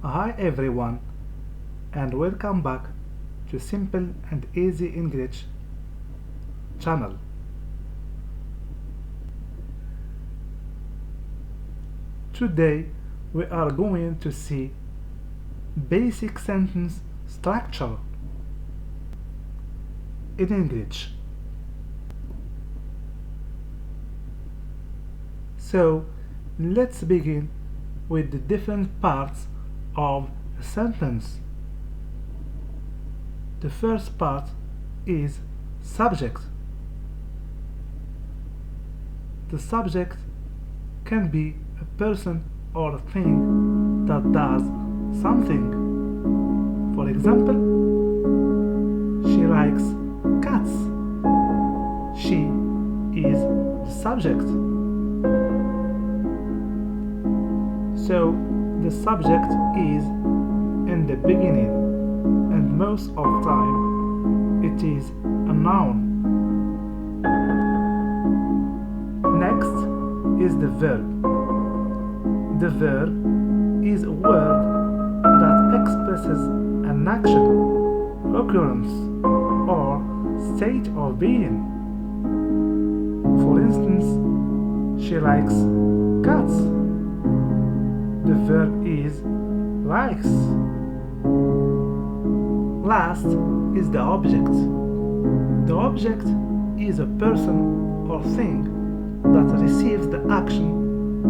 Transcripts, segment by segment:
Hi everyone, and welcome back to Simple and Easy English channel. Today we are going to see basic sentence structure in English. So let's begin with the different parts of a sentence. The first part is subject. The subject can be a person or a thing that does something. For example, she likes cats. She is the subject. So the subject is in the beginning, and most of the time it is a noun. Next is the verb. The verb is a word that expresses an action, occurrence, or state of being. For instance, she likes cats. The verb is likes. Last is the object. The object is a person or thing that receives the action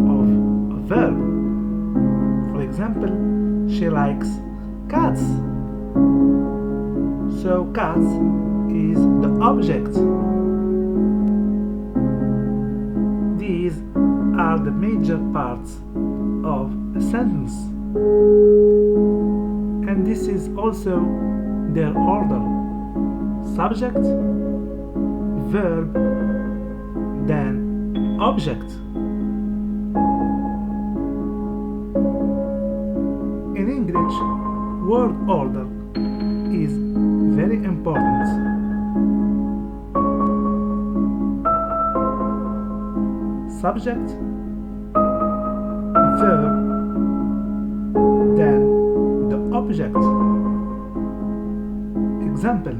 of a verb. For example, she likes cats. So cats is the object. These are the major parts of a sentence, and this is also their order: subject, verb, then object. In English, word order is very important. Subject, verb, then the object. Example: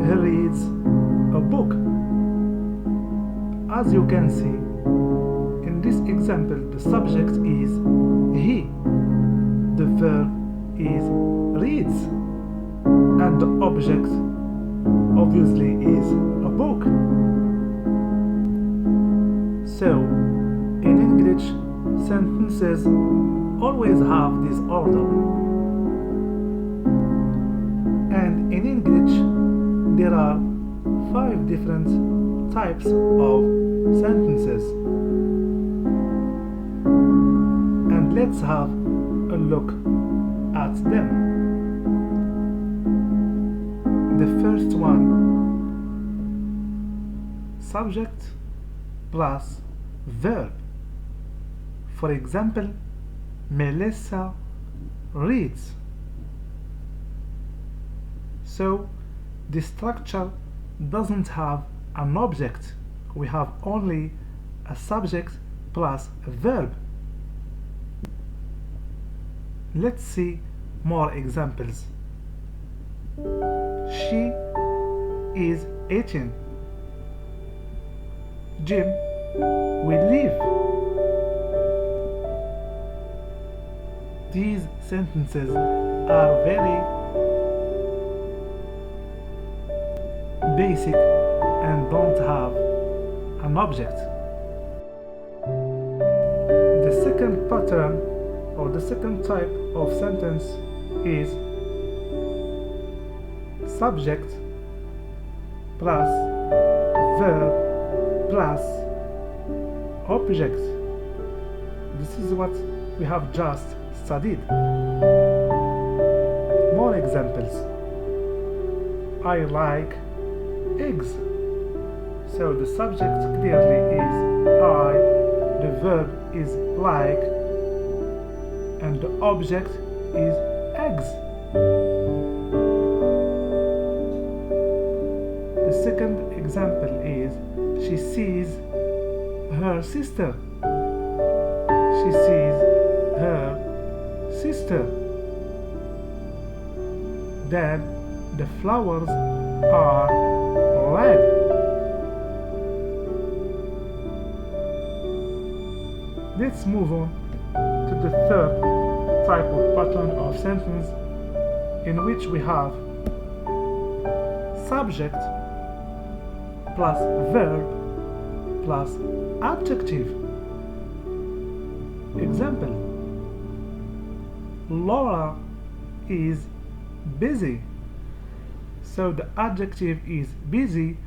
he reads a book. As you can see, in this example the subject is he, the verb is reads, and the object obviously is a book. So, in English, sentences always have this order. And in English, there are 5 different types of sentences. And let's have a look at them. The first one: subject plus verb. For example, Melissa reads. So the structure doesn't have an object. We have only a subject plus a verb. Let's see more examples. She is eating. Jim will leave. These sentences are very basic and don't have an object. The second pattern or the second type of sentence is subject plus verb plus object. This is what we have just studied. More examples: I like eggs. So the subject clearly is I, the verb is like, and the object is eggs. The second example is she sees her sister. She sees her sister. Dad, the flowers are red. Let's move on to the third type of pattern of sentence, in which we have subject plus verb plus adjective. Example: Laura is busy. So the adjective is busy,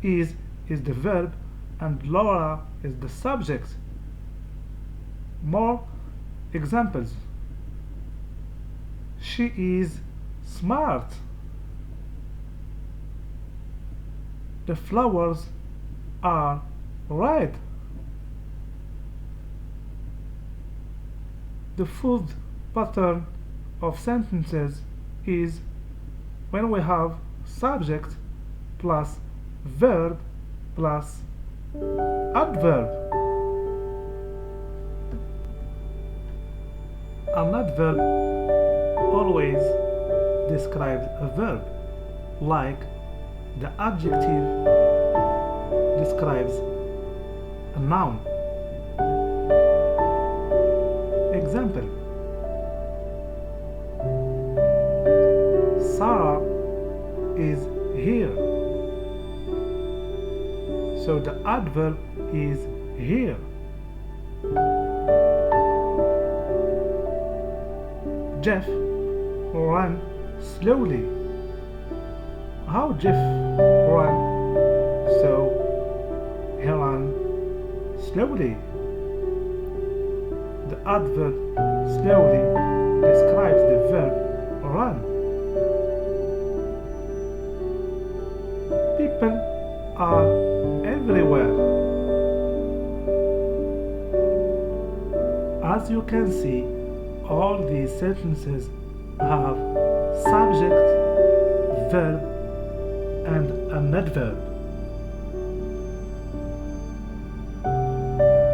is the verb, and Laura is the subject. More examples: she is smart. The flowers are red. The fourth pattern of sentences is when we have subject plus verb plus adverb. An adverb always describes a verb, like the adjective describes a noun. Example: Sarah is here. So the adverb is here. Jeff ran slowly. How Jeff ran? So he ran slowly. The adverb slowly describes the verb run. People are everywhere. As you can see, all these sentences have subject, verb, and an adverb.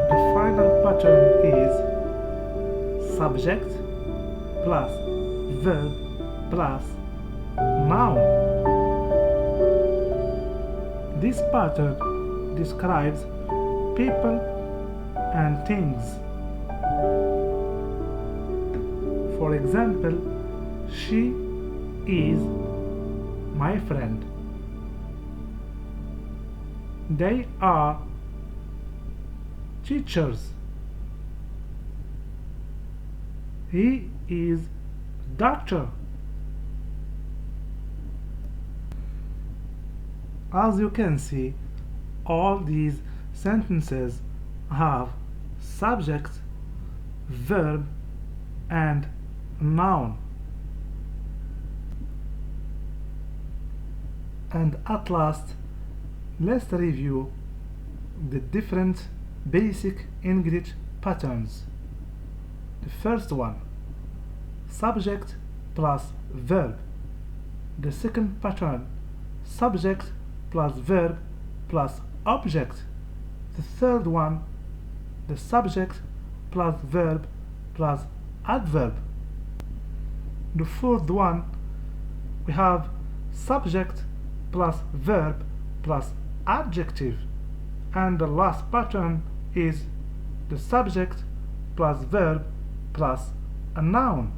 The final pattern is subject plus verb plus noun. This pattern describes people and things. For example, she is my friend. They are teachers. He is doctor. As you can see, all these sentences have subject, verb, and noun. And at last, let's review the different basic English patterns. The first one, subject plus verb. The second pattern, subject plus verb plus object. The third one, the subject plus verb plus adverb. The fourth one, we have subject plus verb plus adjective. And the last pattern is the subject plus verb plus a noun.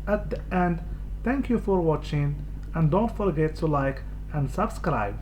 At the end, thank you for watching, and don't forget to like and subscribe.